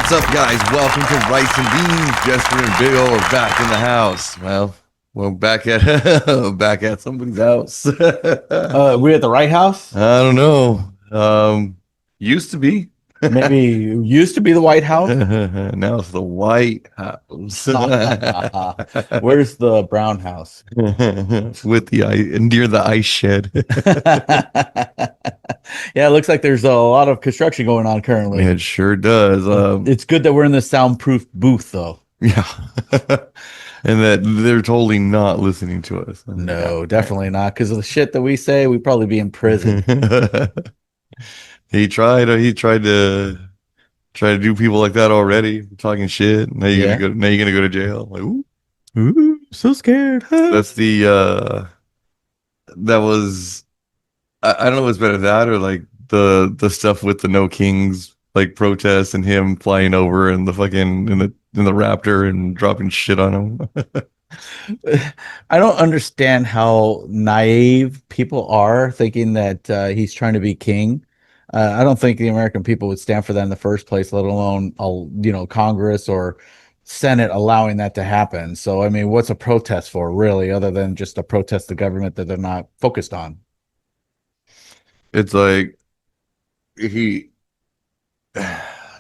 What's up, guys? Welcome to Rice and Beans. Jester and Big O are back in the house. Well, we're back at back at somebody's house. I We at the right house? don't know. Used to be. Maybe used to be the White House. Now it's the White House. Where's the brown house? With the near the ice shed. Yeah, it looks like there's a lot of construction going on currently. It sure does. It's good that we're in the soundproof booth, though. Yeah. And that they're totally not listening to us. No, definitely not. Because of the shit that we say, we'd probably be in prison. He tried to do people like that already, talking shit. Now you're Yeah. gonna go. Now you're gonna go to jail. Like, ooh. Ooh, so scared. That's the that was I don't know what's better, that or like the stuff with the No Kings like protests and him flying over and the fucking in the Raptor and dropping shit on him. I don't understand how naive people are thinking that he's trying to be king. I don't think the American people would stand for that in the first place, let alone, Congress or Senate allowing that to happen. So, I mean, what's a protest for, really, other than just to protest the government that they're not focused on? It's like he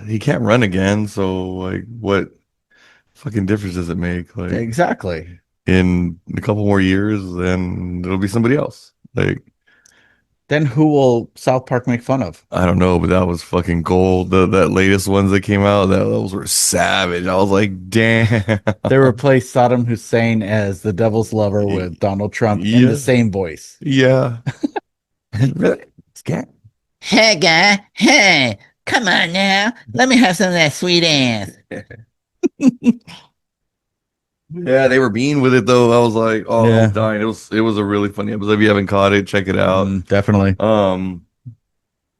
he can't run again, so like what fucking difference does it make? Like Exactly. in a couple more years, then it'll be somebody else. Like Then who will South Park make fun of? I don't know, but that was fucking gold. That latest ones that came out, those were savage. I was like, damn. They replaced Saddam Hussein as the devil's lover with Donald Trump in Yeah. the same voice. Yeah. Really? Scared. Hey, guy. Hey, come on now. Let me have some of that sweet ass. Yeah, they were mean with it though. I was like, oh, Yeah. I'm dying. It was a really funny episode. If you haven't caught it, check it out. Definitely.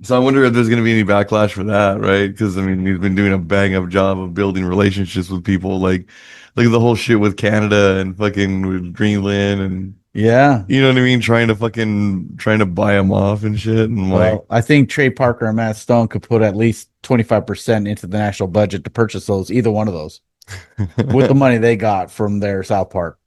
So I wonder if there's going to be any backlash for that, right? Because I mean, he's been doing a bang up job of building relationships with people. Like, look at the whole shit with Canada and fucking with Greenland, and Yeah. you know what I mean, trying to buy them off and shit. And Well, I think Trey Parker and Matt Stone could put at least 25% into the national budget to purchase either one of those, with the money they got from their South Park.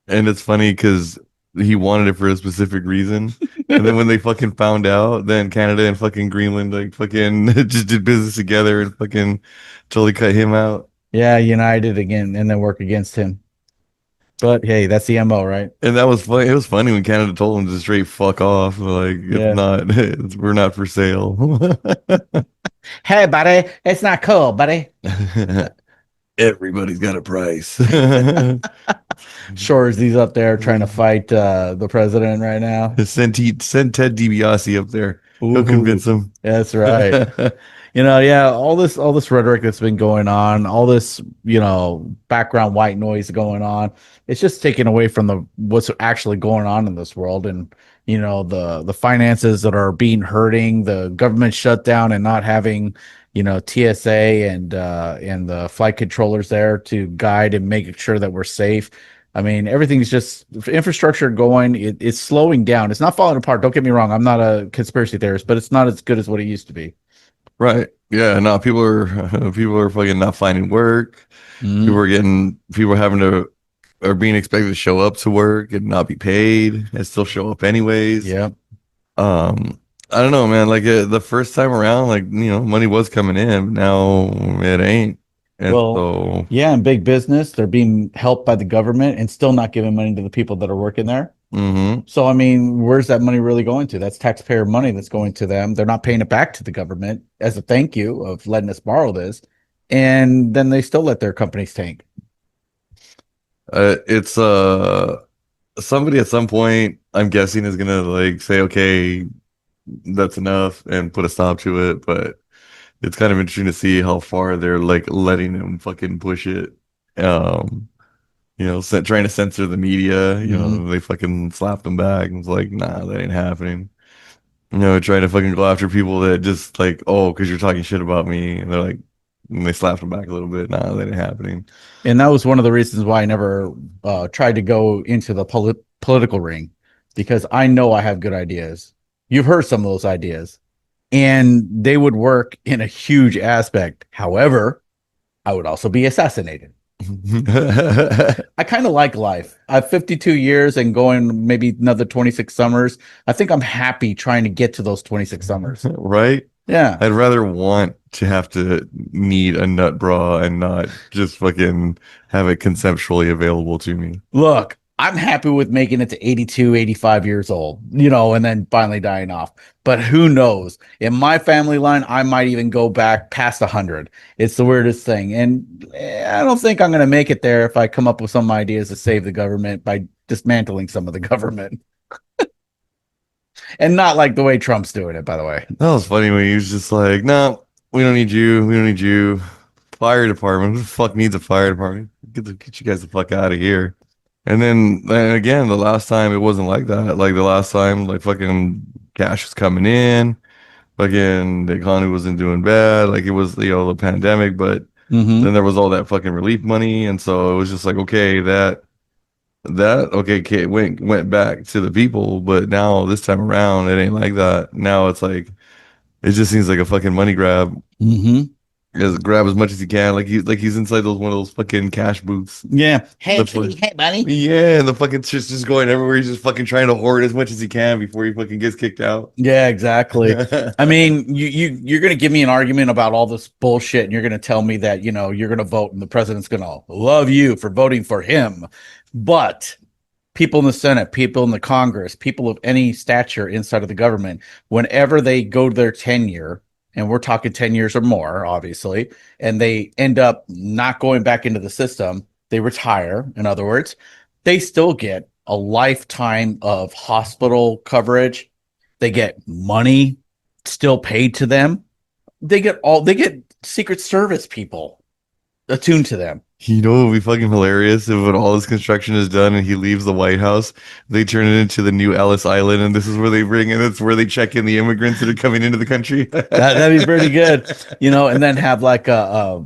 and it's funny because he wanted it for a specific reason, and then when they fucking found out, then Canada and fucking Greenland like fucking just did business together and fucking totally cut him out. Yeah, united again and then work against him. But hey, that's the MO, right? And that was funny. It was funny when Canada told him to straight fuck off. Like, Yeah. it's not, we're not for sale. Hey, buddy, it's not cool, buddy. Everybody's got a price. Shoresy's up there trying to fight the president right now. Send Ted DiBiase up there. He'll Ooh. convince him. That's right. Yeah, all this rhetoric that's been going on, all this, background white noise going on, it's just taken away from what's actually going on in this world. And the finances that are being hurting, the government shutdown and not having TSA and the flight controllers there to guide and make sure that we're safe. I mean, everything's just infrastructure going. It's slowing down. It's not falling apart. Don't get me wrong. I'm not a conspiracy theorist, but it's not as good as what it used to be. Right. Yeah. No, people are fucking not finding work. People are being expected to show up to work and not be paid and still show up anyways. Yeah. I don't know, man. Like the first time around, like, money was coming in, but now it ain't. And so, yeah, in big business, they're being helped by the government and still not giving money to the people that are working there. mhm. So, I mean, where's that money really going to? That's taxpayer money that's going to them. They're not paying it back to the government as a thank you of letting us borrow this. And then they still let their companies tank. It's somebody at some point, I'm guessing, is gonna like say, okay, that's enough and put a stop to it. But it's kind of interesting to see how far they're like letting them fucking push it. Trying to censor the media, they fucking slapped them back and it's like, nah, that ain't happening. Trying to fucking go after people that just like, oh, because you're talking shit about me, and they're like, and they slapped them back a little bit. Nah, that ain't happening. And that was one of the reasons why I never tried to go into the political ring, because I know I have good ideas. You've heard some of those ideas. and they would work in a huge aspect. However, I would also be assassinated. I kind of like life. I've 52 years and going maybe another 26 summers. I think I'm happy trying to get to those 26 summers. Right? Yeah. I'd rather want to have to need a nut bra and not just fucking have it conceptually available to me. Look, I'm happy with making it to 82, 85 years old, and then finally dying off. But who knows? In my family line, I might even go back past 100. It's the weirdest thing. And I don't think I'm going to make it there if I come up with some ideas to save the government by dismantling some of the government. And not like the way Trump's doing it, by the way. That was funny when he was just like, no, we don't need you. We don't need you. Fire department. Who the fuck needs a fire department? Get you guys the fuck out of here. And then again, the last time it wasn't like that. Like the last time, like fucking cash was coming in. Fucking the economy wasn't doing bad. Like it was, the pandemic, but Mm-hmm. then there was all that fucking relief money. And so it was just like, okay, okay, went back to the people, but now this time around, it ain't like that. Now it's like it just seems like a fucking money grab. Mm-hmm. Just grab as much as he can, like he's inside one of those fucking cash booths. Yeah. Hey, The kitty, fu- hey, buddy. yeah, and the fucking shit's just going everywhere. He's just fucking trying to hoard as much as he can before he fucking gets kicked out. Yeah, exactly. I mean, you're going to give me an argument about all this bullshit, and you're going to tell me that you're going to vote, and the president's going to love you for voting for him. But people in the Senate, people in the Congress, people of any stature inside of the government, whenever they go to their tenure, and we're talking 10 years or more, obviously, and they end up not going back into the system, they retire, in other words, they still get a lifetime of hospital coverage. They get money still paid to them. They get Secret Service people attuned to them. You know what would be fucking hilarious if when all this construction is done and he leaves the White House, they turn it into the new Ellis Island, and this is where they bring in, it's where they check in the immigrants that are coming into the country. That'd be pretty good, and then have like a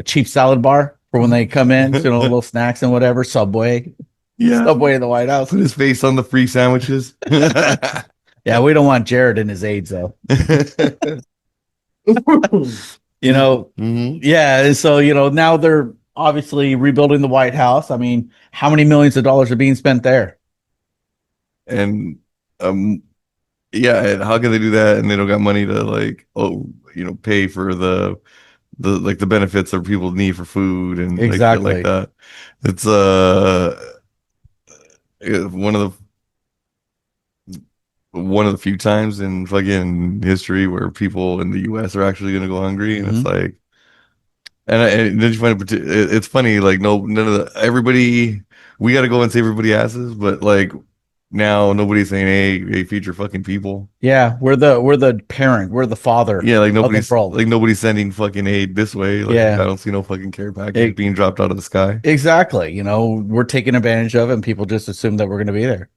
cheap salad bar for when they come in, little snacks and whatever. Subway, Yeah. Subway in the White House. Put his face on the free sandwiches. Yeah, we don't want Jared and his aides though. Mhm. Yeah. So now they're obviously rebuilding the White House. I mean, how many millions of dollars are being spent there? And um yeah, and how can they do that and they don't got money to like pay for the like the benefits that people need for food and like shit like Exactly. that. It's one of the few times in fucking history where people in the US are actually gonna go hungry, and it's like, and then you find it's funny, like no none of the everybody, we got to go and save everybody asses, but like now nobody's saying, hey, feed your fucking people. Yeah, we're the parent, we're the father Yeah, like of the nobody's world. like nobody's sending fucking aid this way. Like Yeah. I don't see no fucking care package being dropped out of the sky. Exactly. We're taking advantage of it, and people just assume that we're going to be there.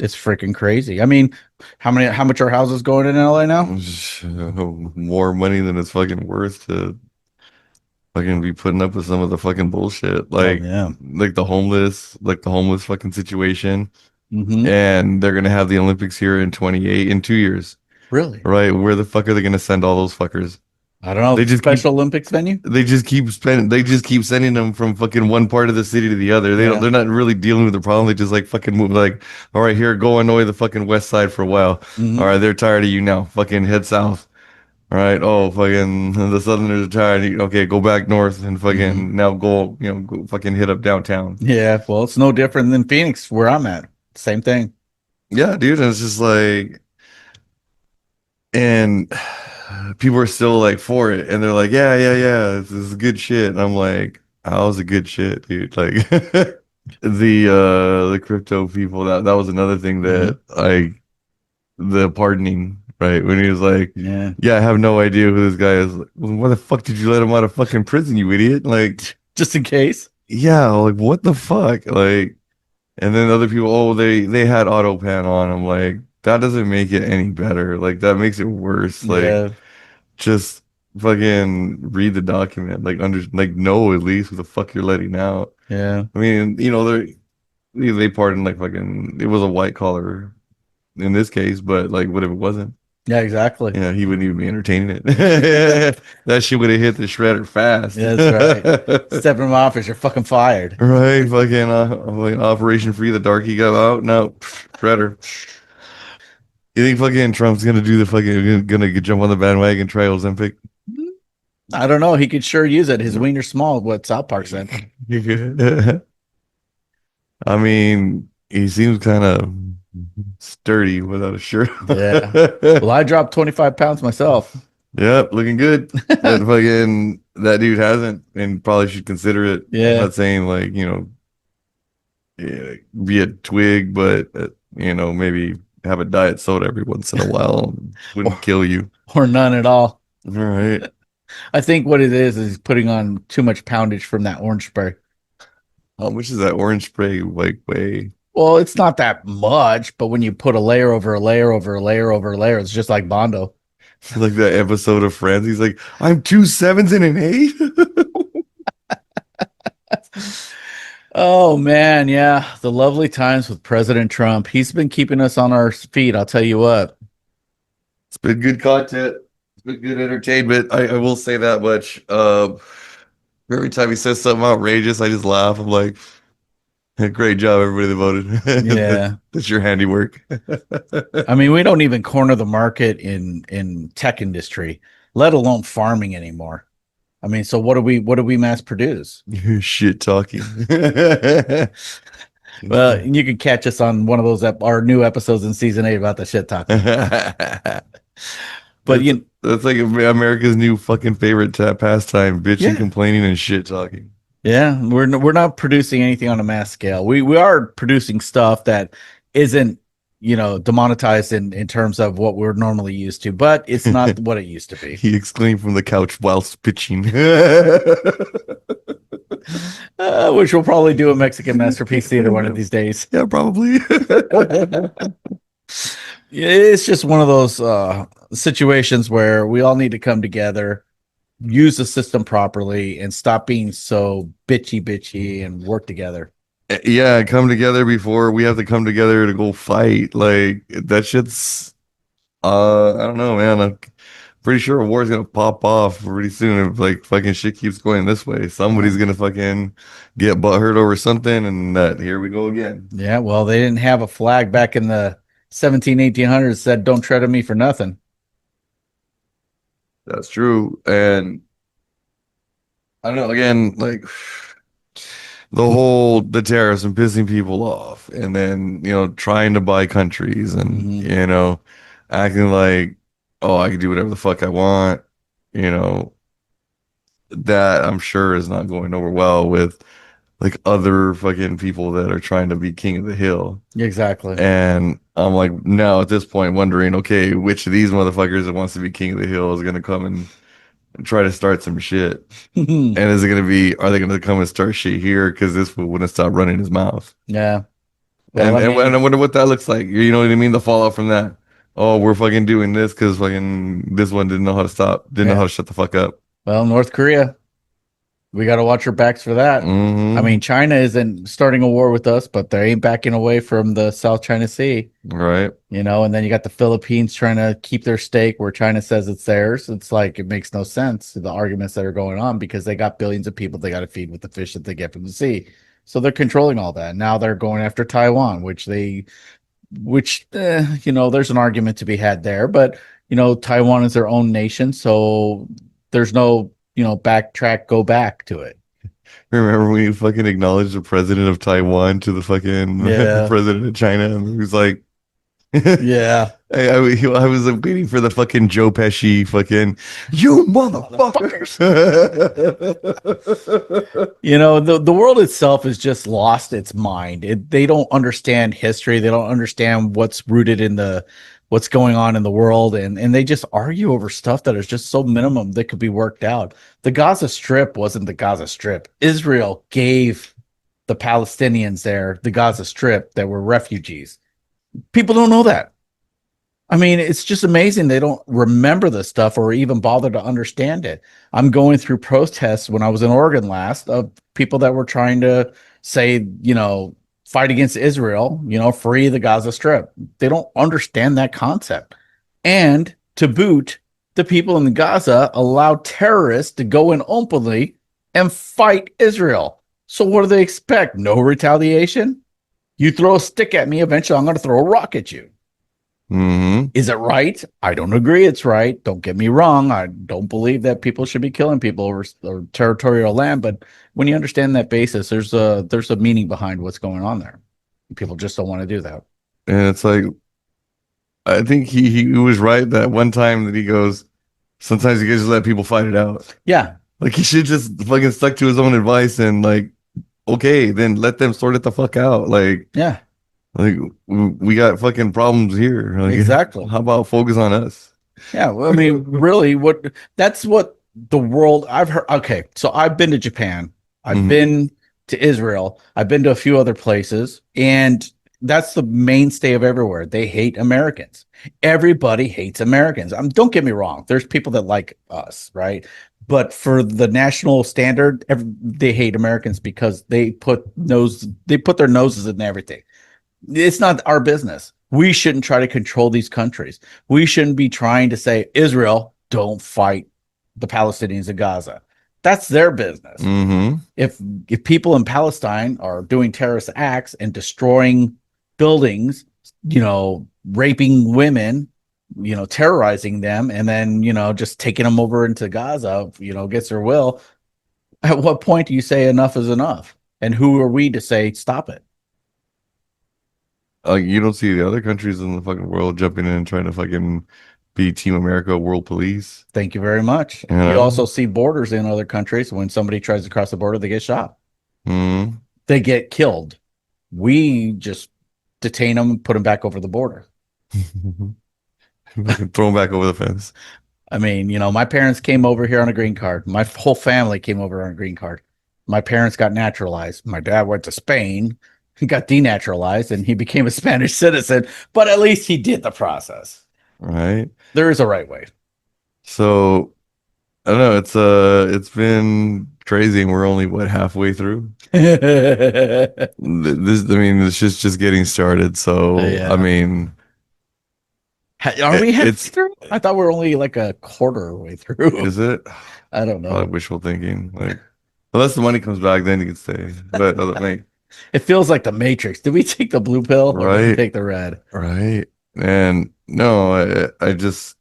It's freaking crazy. I mean, how much are houses going in LA now? More money than it's fucking worth to fucking be putting up with some of the fucking bullshit, like yeah. the homeless fucking situation. Mm-hmm. And they're gonna have the Olympics here in 28 in 2 years, Really? right? Where the fuck are they gonna send all those fuckers? I don't know. They just Special Olympics venue? They just keep sending them from fucking one part of the city to the other. Yeah. They're not really dealing with the problem. They just like fucking move, like, all right, here, go annoy the fucking west side for a while. Mhm. All right, they're tired of you now. Fucking head south. All right. Oh, fucking the Southerners are tired. Okay, go back north and fucking now go fucking hit up downtown. Yeah. Well, it's no different than Phoenix, where I'm at. Same thing. Yeah, dude. And it's just like, and people are still like for it, and they're like, yeah, this is good shit. And I'm like, how's it good shit, dude? Like the crypto people, that was another thing that the pardoning, right? When he was like, Yeah. I have no idea who this guy is. Like, well, why the fuck did you let him out of fucking prison, you idiot? Like, Just in case. yeah, like what the fuck? Like, and then other people, oh, they had auto pan on. I'm like, that doesn't make it any better. Like that makes it worse. Like Yeah. just fucking read the document. Like know at least who the fuck you're letting out. Yeah. I mean, they pardoned like fucking, it was a white collar in this case, but like what if it wasn't? Yeah, exactly. Yeah, he wouldn't even be entertaining it. That shit would have hit the shredder fast. Yeah, that's right. Stepping him off is you're fucking fired. Right, fucking Operation Free the Darky got out. No, shredder. You think fucking Trump's gonna do the fucking gonna jump on the bandwagon, try Ozempic? I don't know. He could sure use it. His wiener's small. What South Park said. I mean, he seems kind of sturdy without a shirt. Yeah. Well, I dropped 25 pounds myself. Yep, looking good. That dude hasn't and probably should consider it. Yeah. I'm not saying like, yeah, be a twig, but maybe have a diet soda every once in a while. Wouldn't kill you. Or none at all. All right. I think what it is he's putting on too much poundage from that orange spray. How much is that orange spray like weigh? Well, it's not that much, but when you put a layer over a layer over a layer over a layer, it's just like Bondo. Like that episode of Friends, he's like, I'm 2 7s and an 8. Oh man, yeah. The lovely times with President Trump. He's been keeping us on our feet, I'll tell you what. It's been good content. It's been good entertainment. I will say that much. Every time he says something outrageous, I just laugh. I'm like, great job, everybody that voted. Yeah. That's your handiwork. I mean, we don't even corner the market in tech industry, let alone farming anymore. I mean, so what do we mass produce? Shit talking. Well, you can catch us on one of those our new episodes in season 8 about the shit talk. But that's like America's new fucking favorite pastime: bitching, complaining, and shit talking. Yeah, we're not producing anything on a mass scale. We are producing stuff that isn't demonetized in terms of what we're normally used to, but it's not what it used to be. He exclaimed from the couch whilst pitching. Which we'll probably do a Mexican Masterpiece Theater one of these days. Yeah, probably. It's just one of those situations where we all need to come together, use the system properly, and stop being so bitchy and work together. Yeah, come together before we have to come together to go fight. Like that shit's I don't know, man. I'm pretty sure a war is gonna pop off pretty soon if like fucking shit keeps going this way. Somebody's gonna fucking get butthurt over something, and here we go again. Yeah, well, they didn't have a flag back in the 1800s that said "Don't tread on me for nothing." That's true, and I don't know. Again, like the tariffs and pissing people off, and then trying to buy countries, and acting like, oh, I can do whatever the fuck I want. That I'm sure is not going over well with like other fucking people that are trying to be king of the hill. Exactly. And I'm like now at this point wondering, okay, which of these motherfuckers that wants to be king of the hill is gonna come and try to start some shit. And are they gonna come and start shit here? Because this fool wouldn't stop running his mouth. Yeah. Well, and I wonder what that looks like. You know what I mean? The fallout from that. Oh, we're fucking doing this because fucking this one didn't know how to stop, didn't know how to shut the fuck up. Well, North Korea, we got to watch our backs for that. I mean, China isn't starting a war with us, but they ain't backing away from the South China Sea. Right. And then you got the Philippines trying to keep their stake where China says it's theirs. It's like, it makes no sense, the arguments that are going on, because they got billions of people they got to feed with the fish that they get from the sea. So they're controlling all that. Now they're going after Taiwan, which there's an argument to be had there, but Taiwan is their own nation, so there's no backtrack, go back to it. Remember when you fucking acknowledged the president of Taiwan to the fucking president of China, and he was like, yeah. I was waiting for the fucking Joe Pesci fucking, you motherfuckers. The world itself has just lost its mind. They don't understand history. They don't understand what's rooted in what's going on in the world. And they just argue over stuff that is just so minimum that could be worked out. The Gaza Strip wasn't the Gaza Strip. Israel gave the Palestinians there the Gaza Strip that were refugees. People don't know that. I mean, it's just amazing. They don't remember this stuff or even bother to understand it. I'm going through protests when I was in Oregon last of people that were trying to say, fight against Israel, free the Gaza Strip. They don't understand that concept. And to boot, the people in Gaza allow terrorists to go in openly and fight Israel. So what do they expect? No retaliation? You throw a stick at me, eventually I'm going to throw a rock at you. Mm-hmm. Is it right? I don't agree it's right. Don't get me wrong. I don't believe that people should be killing people over territorial land. But when you understand that basis, there's a meaning behind what's going on there. People just don't want to do that. And it's like, I think he was right that one time that he goes, sometimes you guys just let people fight it out. Yeah. Like he should just fucking stuck to his own advice and like, okay, then let them sort it the fuck out. Yeah. Like we got fucking problems here. Like, Exactly. How about focus on us? Yeah. Well, I mean, really, that's what the world I've heard. Okay. So I've been to Japan. I've Mhm. been to Israel. I've been to a few other places. And that's the mainstay of everywhere. They hate Americans. Everybody hates Americans. Don't get me wrong. There's people that like us, right? But for the national standard, they hate Americans because they put their noses in everything. It's not our business. We shouldn't try to control these countries. We shouldn't be trying to say, Israel, don't fight the Palestinians in Gaza. That's their business. Mm-hmm. If people in Palestine are doing terrorist acts and destroying buildings, raping women, terrorizing them, and then, just taking them over into Gaza, against their will, at what point do you say enough is enough? And who are we to say stop it? Like you don't see the other countries in the fucking world jumping in and trying to fucking be Team America, world police. Thank you very much. You also see borders in other countries. When somebody tries to cross the border, they get shot. Mm-hmm. They get killed. We just detain them and put them back over the border. Throw them back over the fence. I mean, my parents came over here on a green card. My whole family came over on a green card. My parents got naturalized. My dad went to Spain. He got denaturalized and he became a Spanish citizen, but at least he did the process. Right. There is a right way. So I don't know. It's been crazy, and we're only halfway through. This, I mean, it's just getting started. So Yeah. I mean, Are we halfway it's through? I thought we were only like a quarter way through. is it? I don't know. Probably wishful thinking. Like, unless the money comes back, then you can stay. But like, It feels like the Matrix. Did we take the blue pill or did we Right. take the red? right. And no, I just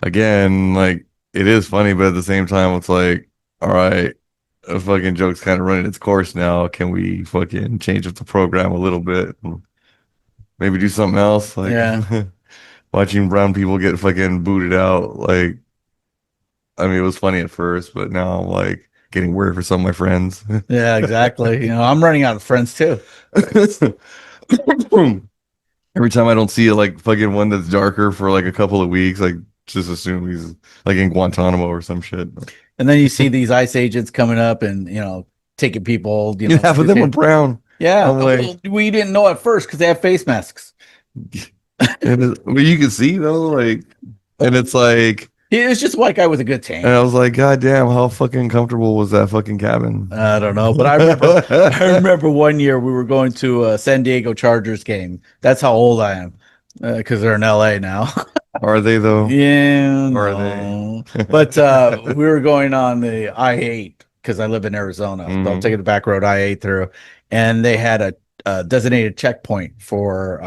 again like it is funny, but at the same time, it's like, all right, a fucking joke's kind of running its course now. Can we fucking change up the program a little bit? Maybe do something else? Like, Yeah. watching brown people get fucking booted out. Like, I mean, it was funny at first, but now I'm like getting worried for some of my friends. Yeah, exactly. I'm running out of friends too. Every time I don't see like fucking one that's darker for like a couple of weeks, like just assume he's like in Guantanamo or some shit. And then you see these ICE agents coming up and, taking people, Half of them are brown. Yeah. I'm like- Well, we didn't know at first because they have face masks. Well, you can see though, like, and it's like, He was just a white guy with a good tan. and I was like, God damn, how fucking comfortable was that fucking cabin? I don't know, but I remember one year we were going to a San Diego Chargers game. That's how old I am, because they're in LA now. Are they though? Yeah, Or are no. But we were going on the I-8 because I live in Arizona. So I'm Mhm. taking the back road I-8 through, and they had a designated checkpoint for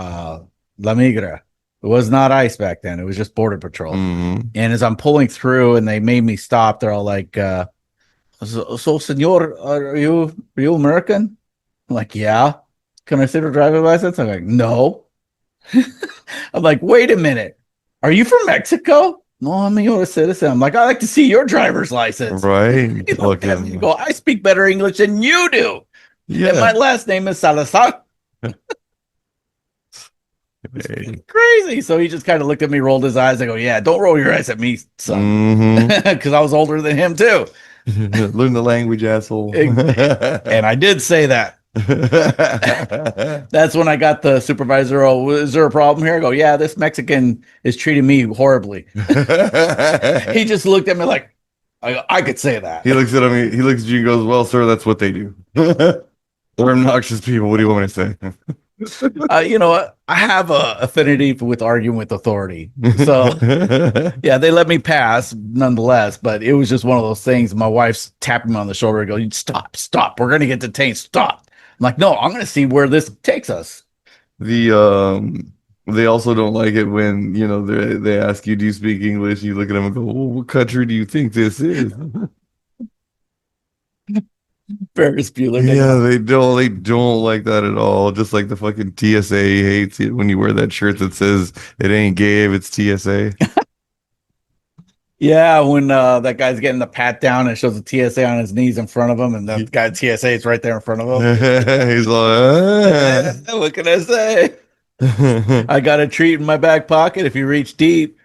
La Migra. It was not ICE back then. It was just Border Patrol. Mhm. And as I'm pulling through and they made me stop, they're all like, so senor, are you American? I'm like, yeah. Can I see the driver's license? I'm like, no. I'm like, wait a minute. Are you from Mexico? No, I'm a U.S. citizen. I'm like, I'd like to see your driver's license. Right? You look at me, you Fucking, go, I speak better English than you do. And my yeah. last name is Salazar. Hey. Crazy. So he just kind of looked at me, rolled his eyes. I go, yeah, don't roll your eyes at me, son. Mhm. Because I was older than him too. Learn the language, asshole. And I did say that. That's when I got the supervisor. Oh, is there a problem here? I go, yeah, this Mexican is treating me horribly. He just looked at me like, I could say that. He looks at me. He looks at you and goes, "Well, sir, that's what they do. They're obnoxious people. What do you want me to say?" You know what? I have a affinity with arguing with authority. So yeah, they let me pass nonetheless, but it was just one of those things. My wife's tapping me on the shoulder and going, stop. We're going to get detained. Stop. I'm like, no, I'm going to see where this takes us. They also don't like it when, you know, they ask you, do you speak English? You look at them and go, well, what country do you think this is? Ferris Bueller. Yeah, they don't like that at all. Just like the fucking TSA hates it when you wear that shirt that says it ain't gay if it's TSA. Yeah, when that guy's getting the pat down and shows the TSA on his knees in front of him, and the guy TSA is right there in front of him. He's like, What can I say? I got a treat in my back pocket if you reach deep.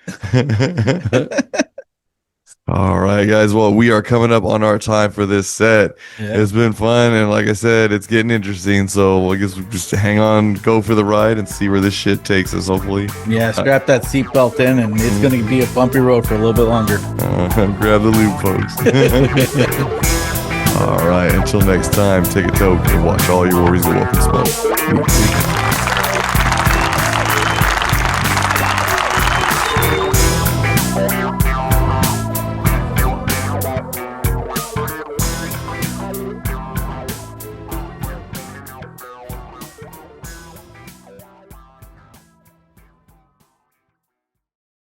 All right, guys. Well, we are coming up on our time for this set. Yeah. It's been fun, and like I said, it's getting interesting. So I guess we just hang on, go for the ride, and see where this shit takes us. Hopefully, Yeah, strap that seatbelt in, and it's going to be a bumpy road for a little bit longer. grab the loop, folks. All right. Until next time, take a toke and watch all your worries go up in smoke.